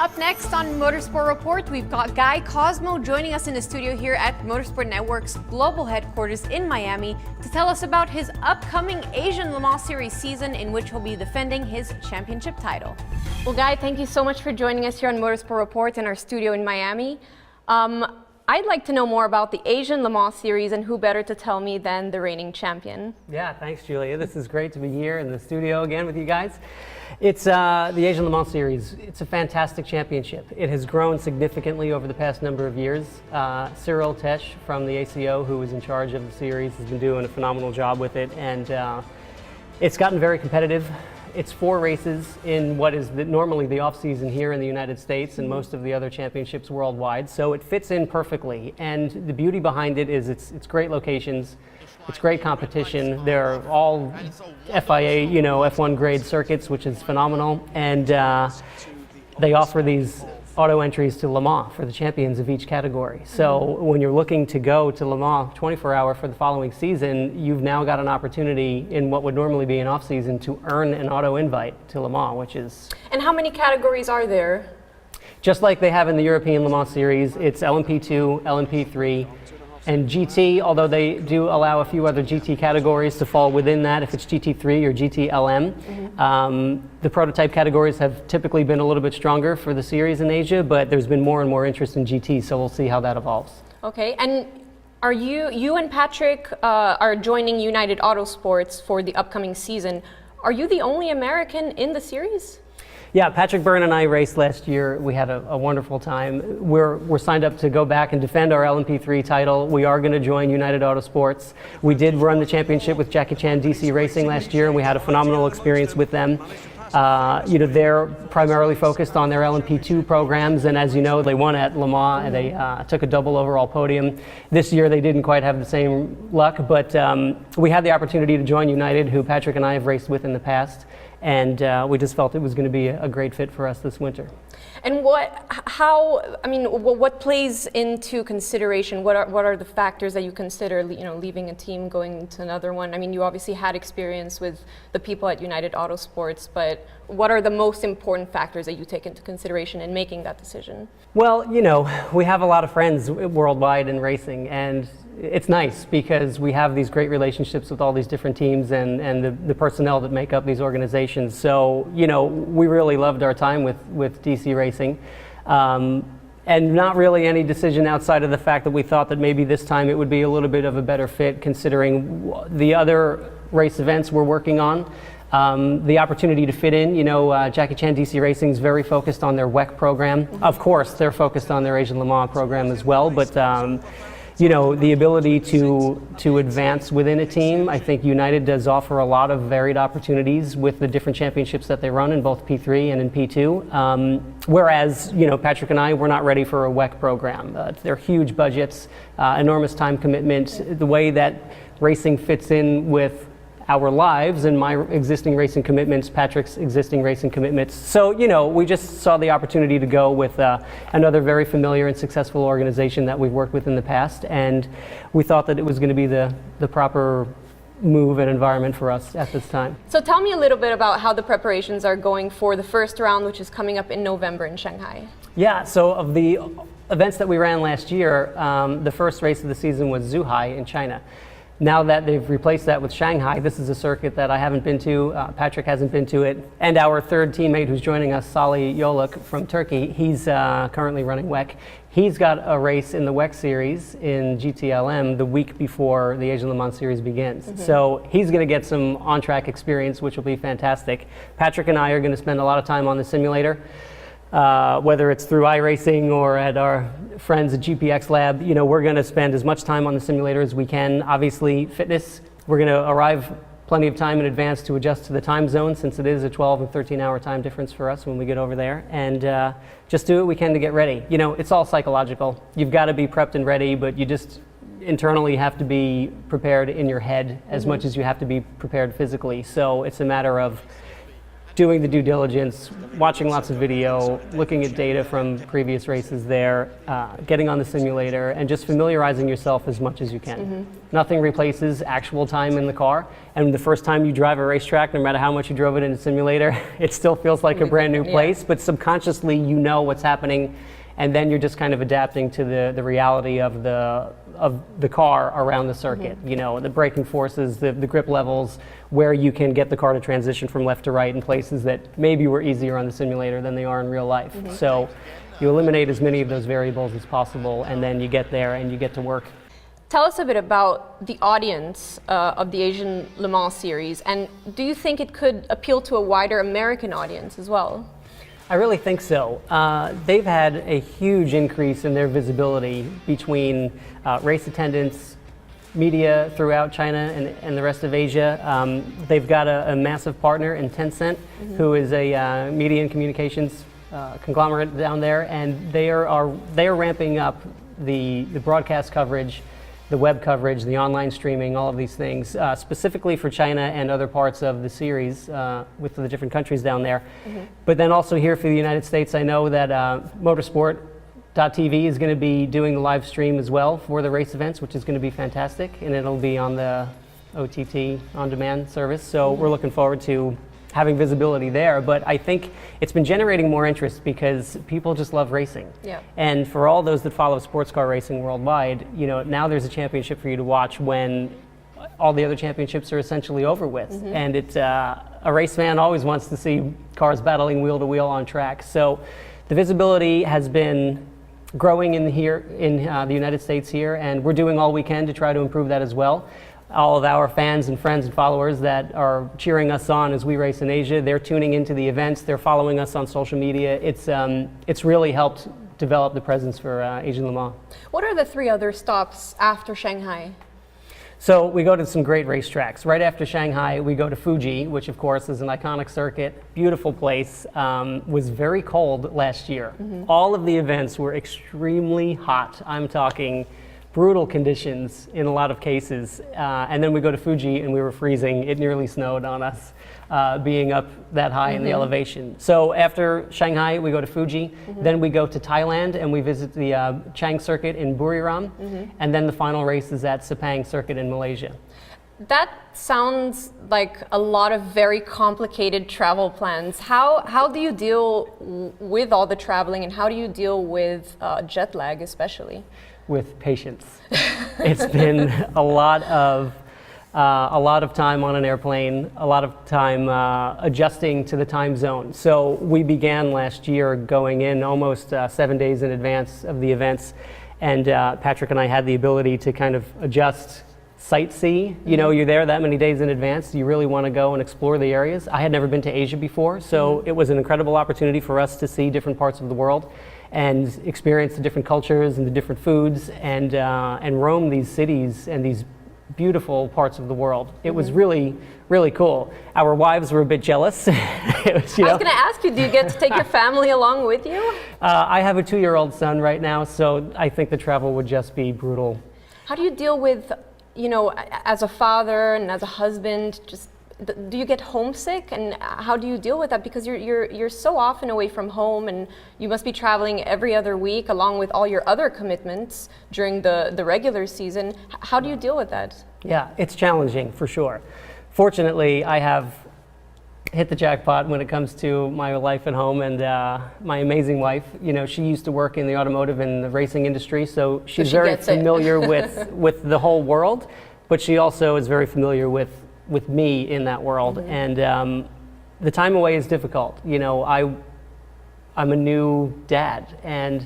Up next on Motorsport Report, we've got Guy Cosmo joining us in the studio here at Motorsport Network's global headquarters in Miami to tell us about his upcoming Asian Le Mans Series season in which he'll be defending his championship title. Well, Guy, thank you so much for joining us here on Motorsport Report in our studio in Miami. I'd like to know more about the Asian Le Mans Series, and who better to tell me than the reigning champion? Yeah, thanks, Julia. This is great to be here in the studio again with you guys. It's the Asian Le Mans Series. It's a fantastic championship. It has grown significantly over the past number of years. Cyril Tesh from the ACO, who is in charge of the series, has been doing a phenomenal job with it, and it's gotten very competitive. It's 4 races in what is normally the off-season here in the United States and most of the other championships worldwide, so it fits in perfectly. And the beauty behind it is it's great locations, it's great competition. They're all FIA, F1 grade circuits, which is phenomenal, and they offer these auto entries to Le Mans for the champions of each category. So when you're looking to go to Le Mans 24-hour for the following season, you've now got an opportunity in what would normally be an off-season to earn an auto invite to Le Mans, which is... And how many categories are there? Just like they have in the European Le Mans Series, it's LMP2, LMP3, and GT, although they do allow a few other GT categories to fall within that, if it's GT3 or GT-LM. The prototype categories have typically been a little bit stronger for the series in Asia, but there's been more and more interest in GT, so we'll see how that evolves. Okay, and are you and Patrick are joining United Autosports for the upcoming season. Are you the only American in the series? Yeah, Patrick Byrne and I raced last year. We had a wonderful time. We're signed up to go back and defend our LMP3 title. We are going to join United Autosports. We did run the championship with Jackie Chan DC Racing last year, and we had a phenomenal experience with them. They're primarily focused on their LMP2 programs, and as you know, they won at Le Mans, and they took a double overall podium. This year they didn't quite have the same luck, but we had the opportunity to join United, who Patrick and I have raced with in the past, and we just felt it was going to be a great fit for us this winter. And what plays into consideration? What are the factors that you consider, leaving a team, going to another one? I mean, you obviously had experience with the people at United Autosports, but what are the most important factors that you take into consideration in making that decision? Well, we have a lot of friends worldwide in racing, and it's nice because we have these great relationships with all these different teams and the personnel that make up these organizations. So, we really loved our time with DC Racing. And not really any decision outside of the fact that we thought that maybe this time it would be a little bit of a better fit considering the other race events we're working on. The opportunity to fit in, Jackie Chan DC Racing is very focused on their WEC program. Of course, they're focused on their Asian Le Mans program as well, but the ability to advance within a team, I think United does offer a lot of varied opportunities with the different championships that they run in both P3 and in P2. Whereas, Patrick and I, we're not ready for a WEC program. They're huge budgets, enormous time commitment. The way that racing fits in with our lives and my existing racing commitments, Patrick's existing racing commitments. So, we just saw the opportunity to go with another very familiar and successful organization that we've worked with in the past, and we thought that it was going to be the proper move and environment for us at this time. So tell me a little bit about how the preparations are going for the first round, which is coming up in November in Shanghai. Yeah, so of the events that we ran last year, the first race of the season was Zhuhai in China. Now that they've replaced that with Shanghai, this is a circuit that I haven't been to, Patrick hasn't been to it, and our third teammate who's joining us, Salih Yoluk from Turkey, he's currently running WEC. He's got a race in the WEC series in GTLM the week before the Asian Le Mans series begins. So he's going to get some on-track experience, which will be fantastic. Patrick and I are going to spend a lot of time on the simulator. Whether it's through iRacing or at our friends at GPX Lab, we're going to spend as much time on the simulator as we can. Obviously, fitness, we're going to arrive plenty of time in advance to adjust to the time zone, since it is a 12 and 13-hour time difference for us when we get over there, and just do what we can to get ready. It's all psychological. You've got to be prepped and ready, but you just internally have to be prepared in your head as much as you have to be prepared physically. So it's a matter of doing the due diligence, watching lots of video, looking at data from previous races there, getting on the simulator, and just familiarizing yourself as much as you can. Nothing replaces actual time in the car, and the first time you drive a racetrack, no matter how much you drove it in a simulator, it still feels like a brand new place, but subconsciously you know what's happening, and then you're just kind of adapting to the reality of the car around the circuit. You know, the braking forces, the grip levels, where you can get the car to transition from left to right in places that maybe were easier on the simulator than they are in real life. So you eliminate as many of those variables as possible, and then you get there and you get to work. Tell us a bit about the audience of the Asian Le Mans series, and do you think it could appeal to a wider American audience as well? I really think so. They've had a huge increase in their visibility between race attendance, media throughout China and the rest of Asia. They've got a massive partner in Tencent, who is a media and communications conglomerate down there, and they are ramping up the broadcast coverage, the web coverage, the online streaming, all of these things, specifically for China and other parts of the series with the different countries down there. But then also here for the United States, I know that Motorsport.tv is going to be doing the live stream as well for the race events, which is going to be fantastic, and it'll be on the OTT on-demand service. So we're looking forward to having visibility there, but I think it's been generating more interest because people just love racing. And for all those that follow sports car racing worldwide, you know, now there's a championship for you to watch when all the other championships are essentially over with. And it's a race fan always wants to see cars battling wheel to wheel on track. So the visibility has been growing in the United States here, and we're doing all we can to try to improve that as well. All of our fans and friends and followers that are cheering us on as we race in Asia, they're tuning into the events, they're following us on social media. It's really helped develop the presence for Asian Le Mans. What are the 3 other stops after Shanghai? So we go to some great racetracks. Right after Shanghai, we go to Fuji, which of course is an iconic circuit, beautiful place, was very cold last year. All of the events were extremely hot. I'm talking brutal conditions in a lot of cases. And then we go to Fuji and we were freezing. It nearly snowed on us being up that high in the elevation. So after Shanghai, we go to Fuji. Then we go to Thailand and we visit the Chang circuit in Buriram. And then the final race is at Sepang circuit in Malaysia. That sounds like a lot of very complicated travel plans. How do you deal with all the traveling, and how do you deal with jet lag especially? With patience. It's been a lot of time on an airplane, a lot of time adjusting to the time zone. So we began last year going in almost 7 days in advance of the events, and Patrick and I had the ability to kind of adjust, sightsee. You know, you're there that many days in advance, you really want to go and explore the areas. I had never been to Asia before, so it was an incredible opportunity for us to see different parts of the world and experience the different cultures and the different foods, and roam these cities and these beautiful parts of the world. It was really, really cool. Our wives were a bit jealous. It was, you know, I was going to ask you, do you get to take your family along with you? I have a 2-year-old son right now, so I think the travel would just be brutal. How do you deal with, you know, as a father and as a husband, just do you get homesick, and how do you deal with that? Because you're so often away from home, and you must be traveling every other week along with all your other commitments during the regular season. How do you deal with that? Yeah, it's challenging for sure. Fortunately, I have hit the jackpot when it comes to my life at home, and my amazing wife. You know, she used to work in the automotive and the racing industry, so she's very familiar with the whole world, but she also is very familiar with me in that world. And the time away is difficult. You know, I'm a new dad, and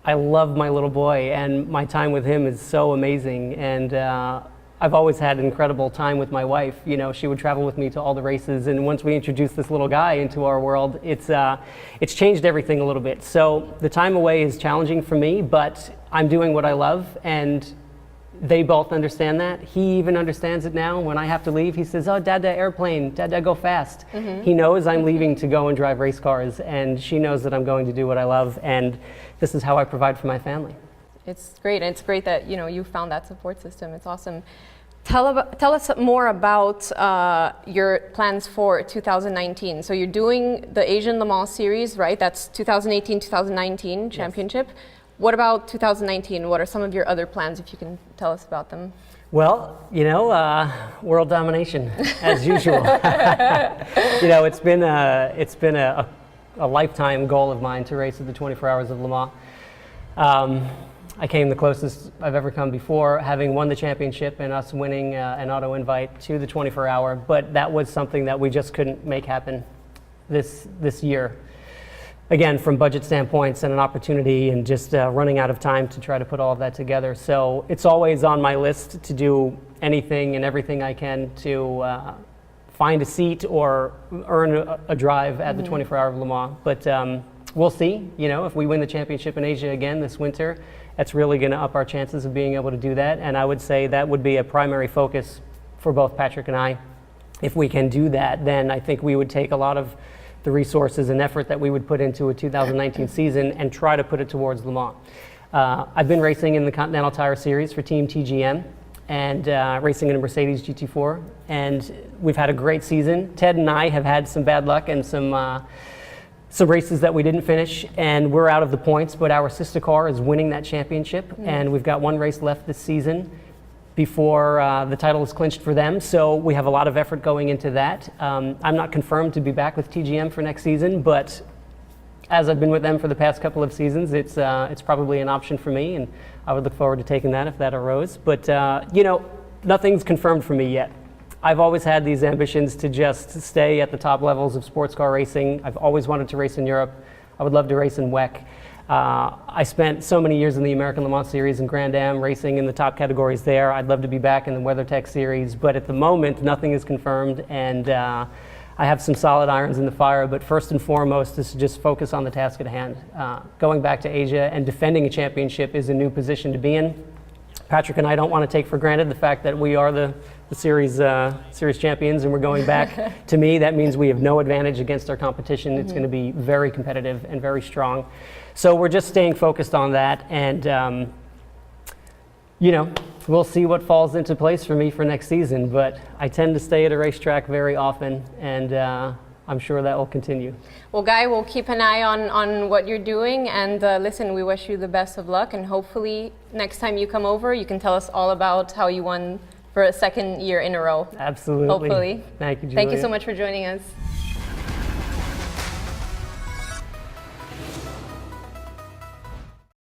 I love my little boy, and my time with him is so amazing. And I've always had an incredible time with my wife. You know, she would travel with me to all the races, and once we introduced this little guy into our world, it's changed everything a little bit. So the time away is challenging for me, but I'm doing what I love, and they both understand that. He even understands it now. When I have to leave, he says, "Oh, Dada, airplane. Dada, go fast." He knows I'm leaving to go and drive race cars, and she knows that I'm going to do what I love, and this is how I provide for my family. It's great, and it's great that, you know, you found that support system. It's awesome. Tell us more about your plans for 2019. So you're doing the Asian Le Mans Series, right? That's 2018-2019 championship. Yes. What about 2019? What are some of your other plans, if you can tell us about them? Well, world domination, as usual. It's been a lifetime goal of mine to race at the 24 Hours of Le Mans. I came the closest I've ever come before, having won the championship and us winning an auto invite to the 24-hour, but that was something that we just couldn't make happen this year. Again, from budget standpoints and an opportunity and just running out of time to try to put all of that together. So it's always on my list to do anything and everything I can to find a seat or earn a drive at the 24-hour of Le Mans. But we'll see, if we win the championship in Asia again this winter, that's really going to up our chances of being able to do that. And I would say that would be a primary focus for both Patrick and I. If we can do that, then I think we would take a lot of the resources and effort that we would put into a 2019 season and try to put it towards Le Mans. I've been racing in the Continental Tire Series for Team TGM and racing in a Mercedes GT4, and we've had a great season. Ted and I have had some bad luck and some races that we didn't finish, and we're out of the points, but our sister car is winning that championship, and we've got one race left this season before the title is clinched for them, so we have a lot of effort going into that. I'm not confirmed to be back with TGM for next season, but as I've been with them for the past couple of seasons, it's probably an option for me, and I would look forward to taking that if that arose. But nothing's confirmed for me yet. I've always had these ambitions to just stay at the top levels of sports car racing. I've always wanted to race in Europe. I would love to race in WEC. I spent so many years in the American Le Mans Series and Grand Am racing in the top categories there. I'd love to be back in the WeatherTech Series, but at the moment, nothing is confirmed, and I have some solid irons in the fire, but first and foremost is to just focus on the task at hand. Going back to Asia and defending a championship is a new position to be in. Patrick and I don't want to take for granted the fact that we are the series champions and we're going back. To me, that means we have no advantage against our competition. It's going to be very competitive and very strong. So we're just staying focused on that, and we'll see what falls into place for me for next season, but I tend to stay at a racetrack very often, and I'm sure that will continue. Well, Guy, we'll keep an eye on what you're doing, and listen, we wish you the best of luck, and hopefully next time you come over, you can tell us all about how you won for a second year in a row. Absolutely. Hopefully. Thank you, Julia. Thank you so much for joining us.